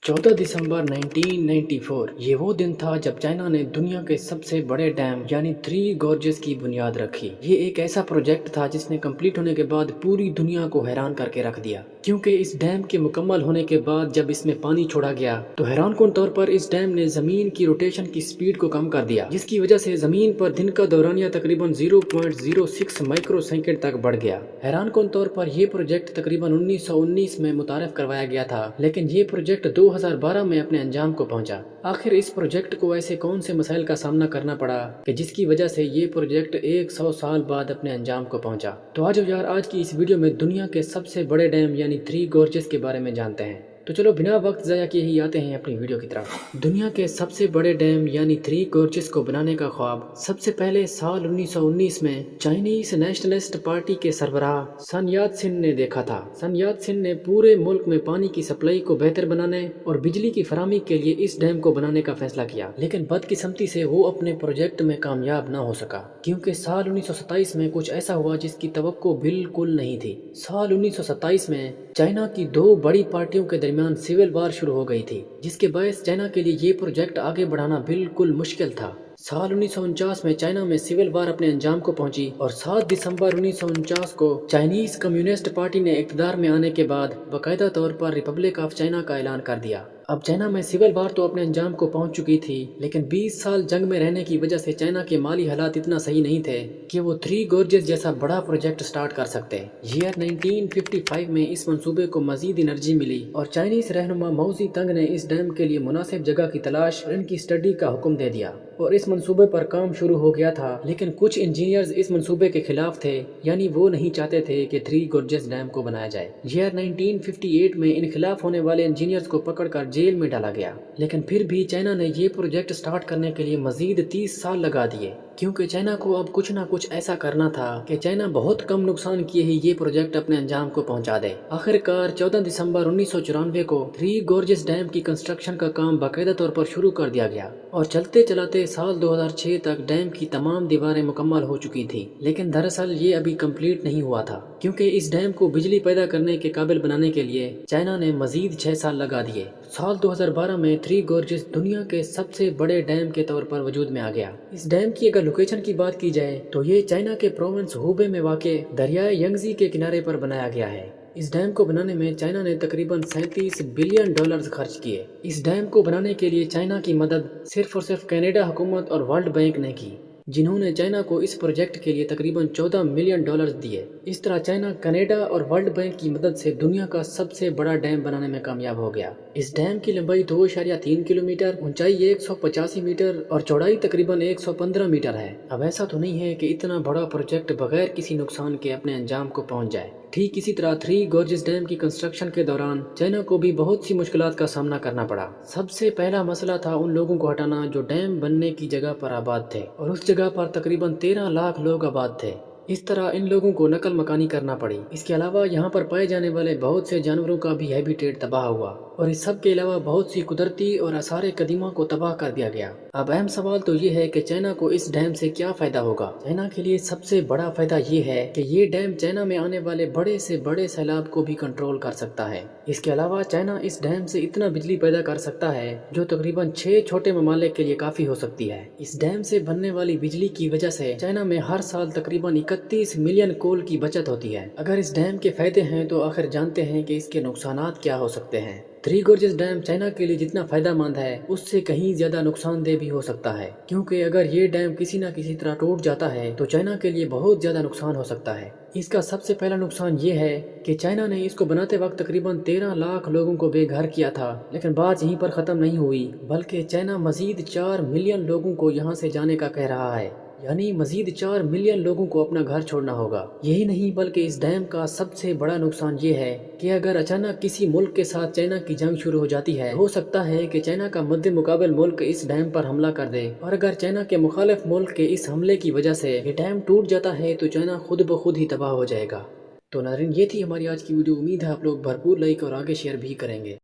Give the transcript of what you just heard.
14 दिसंबर 1994 ये वो दिन था जब चाइना ने दुनिया के सबसे बड़े डैम यानी थ्री गॉर्जेस की बुनियाद रखी। ये एक ऐसा प्रोजेक्ट था जिसने कंप्लीट होने के बाद पूरी दुनिया को हैरान करके रख दिया, क्योंकि इस डैम के मुकम्मल होने के बाद जब इसमें पानी छोड़ा गया तो हैरानकुन तौर पर इस डैम ने जमीन की रोटेशन की स्पीड को कम कर दिया, जिसकी वजह से जमीन पर दिन का दौरानिया तकरीबन 0.06 माइक्रो सेकंड तक बढ़ गया। हैरानकुन तौर पर यह प्रोजेक्ट तकरीबन 1919 में मुतारफ करवाया गया था, लेकिन ये प्रोजेक्ट 2012 में अपने अंजाम को पहुंचा। आखिर इस प्रोजेक्ट को ऐसे कौन से मसाइल का सामना करना पड़ा कि जिसकी वजह से ये प्रोजेक्ट 100 साल बाद अपने अंजाम को पहुंचा। तो आज यार, आज की इस वीडियो में दुनिया के सबसे बड़े डैम यानी थ्री गॉर्जेस के बारे में जानते हैं। तो चलो बिना वक्त ज़ाया किए ही आते हैं अपनी वीडियो की तरफ। दुनिया के सबसे बड़े डैम यानी थ्री गॉर्जेस को बनाने का ख्वाब सबसे पहले साल 1919 में चाइनीज नेशनलिस्ट पार्टी के सरबराह सन यात सेन ने देखा था। सन यात सेन ने पूरे मुल्क में पानी की सप्लाई को बेहतर बनाने और बिजली की फराहमी के लिए इस डैम को बनाने का फैसला किया, लेकिन बदकिस्मती से वो अपने प्रोजेक्ट में कामयाब न हो सका, क्योंकि साल 1927 में कुछ ऐसा हुआ जिसकी तवक्को बिल्कुल नहीं थी। साल 1927 में चाइना की दो बड़ी पार्टियों के दरमियान सिविल वार शुरू हो गई थी, जिसके बायस चाइना के लिए ये प्रोजेक्ट आगे बढ़ाना बिल्कुल मुश्किल था। साल 1949 में चाइना में सिविल वार अपने अंजाम को पहुंची और 7 दिसंबर 1949 को चाइनीज कम्युनिस्ट पार्टी ने इक़्तिदार में आने के बाद बाकायदा तौर पर रिपब्लिक ऑफ चाइना का ऐलान कर दिया। अब चाइना में सिविल वार तो अपने अंजाम को पहुंच चुकी थी, लेकिन 20 साल जंग में रहने की वजह से चाइना के माली हालात इतना सही नहीं थे कि वो थ्री गॉर्जेस जैसा बड़ा प्रोजेक्ट स्टार्ट कर सकते। ईयर 1955 में इस मंसूबे को मजीद एनर्जी मिली और चाइनीज रहनुमा माओ ज़ेडुंग ने इस डैम के लिए मुनासिब जगह की तलाश और इनकी स्टडी का हुक्म दे दिया और इस मंसूबे पर काम शुरू हो गया था। लेकिन कुछ इंजीनियर्स इस मंसूबे के खिलाफ थे, यानी वो नहीं चाहते थे कि थ्री गॉर्जेस डैम को बनाया जाए। ईयर 1958 में इन खिलाफ होने वाले इंजीनियर्स को पकड़कर जेल में डाला गया, लेकिन फिर भी चाइना ने ये प्रोजेक्ट स्टार्ट करने के लिए मजीद 30 साल लगा दिए, क्योंकि चाइना को अब कुछ ना कुछ ऐसा करना था कि चाइना बहुत कम नुकसान किए ही ये प्रोजेक्ट अपने अंजाम को पहुंचा दे। आखिरकार 14 दिसंबर 1994 को थ्री गॉर्जेस डैम की कंस्ट्रक्शन का काम बाकायदा तौर पर शुरू कर दिया गया और चलते चलाते साल 2006 तक डैम की तमाम दीवारें मुकम्मल हो चुकी थी। लेकिन दरअसल ये अभी कंप्लीट नहीं हुआ था, क्योंकि इस डैम को बिजली पैदा करने के काबिल बनाने के लिए चाइना ने मजीद 6 साल लगा दिए। साल 2012 में थ्री गॉर्जेस दुनिया के सबसे बड़े डैम के तौर पर वजूद में आ गया। इस डैम की अगर लोकेशन की बात की जाए तो ये चाइना के प्रोविंस हुबे में वाक़े दरियाए यंगजी के किनारे पर बनाया गया है। इस डैम को बनाने में चाइना ने तकरीबन $37 बिलियन खर्च किए। इस डैम को बनाने के लिए चाइना की मदद सिर्फ और सिर्फ कनाडा हुकूमत और वर्ल्ड बैंक ने की, जिन्होंने चाइना को इस प्रोजेक्ट के लिए तकरीबन $14 मिलियन दिए। इस तरह चाइना कनाडा और वर्ल्ड बैंक की मदद से दुनिया का सबसे बड़ा डैम बनाने में कामयाब हो गया। इस डैम की लंबाई 2.3 किलोमीटर, ऊंचाई 185 मीटर और चौड़ाई तकरीबन 115 मीटर है। अब ऐसा तो नहीं है कि इतना बड़ा प्रोजेक्ट बगैर किसी नुकसान के अपने अंजाम को पहुंच जाए। ठीक इसी तरह थ्री गॉर्जेस डैम की कंस्ट्रक्शन के दौरान चाइना को भी बहुत सी मुश्किलात का सामना करना पड़ा। सबसे पहला मसला था उन लोगों को हटाना जो डैम बनने की जगह पर आबाद थे, और उस जगह पर तकरीबन 13 लाख लोग आबाद थे। इस तरह इन लोगों को नकल मकानी करना पड़ी। इसके अलावा यहाँ पर पाए जाने वाले बहुत से जानवरों का भी हैबिटेट तबाह हुआ और इस सब के अलावा बहुत सी कुदरती और आसार कदीमा को तबाह कर दिया गया। अब अहम सवाल तो ये है कि चाइना को इस डैम से क्या फायदा होगा। चाइना के लिए सबसे बड़ा फायदा ये है कि ये डैम चाइना में आने वाले बड़े से बड़े सैलाब को भी कंट्रोल कर सकता है। इसके अलावा चाइना इस डैम से इतना बिजली पैदा कर सकता है जो तकरीबन 6 छोटे ममालिक के लिए काफी हो सकती है। इस डैम से बनने वाली बिजली की वजह से चाइना में हर साल तकरीबन 31 मिलियन कोल की बचत होती है। अगर इस डैम के फायदे हैं तो आखिर जानते हैं कि इसके नुकसानात क्या हो सकते हैं। थ्री गॉर्जेस डैम चाइना के लिए जितना फायदेमंद है उससे कहीं ज्यादा नुकसानदेह भी हो सकता है, क्योंकि अगर ये डैम किसी न किसी तरह टूट जाता है तो चाइना के लिए बहुत ज्यादा नुकसान हो सकता है। इसका सबसे पहला नुकसान ये है कि चाइना ने इसको बनाते वक्त तकरीबन 13 लाख लोगों को बेघर किया था, लेकिन बात यहीं पर खत्म नहीं हुई, बल्कि चाइना मजीद 4 मिलियन लोगों को यहाँ से जाने का कह रहा है, यानी मजीद 4 मिलियन लोगों को अपना घर छोड़ना होगा। यही नहीं बल्कि इस डैम का सबसे बड़ा नुकसान ये है कि अगर अचानक किसी मुल्क के साथ चाइना की जंग शुरू हो जाती है, हो सकता है कि चाइना का मद्दे मुकाबल मुल्क इस डैम पर हमला कर दे, और अगर चाइना के मुखालिफ मुल्क के इस हमले की वजह से ये डैम टूट जाता है तो चाइना खुद ब खुद ही तबाह हो जाएगा। तो नाज़रीन, ये थी हमारी आज की वीडियो। उम्मीद है आप लोग भरपूर लाइक और आगे शेयर भी करेंगे।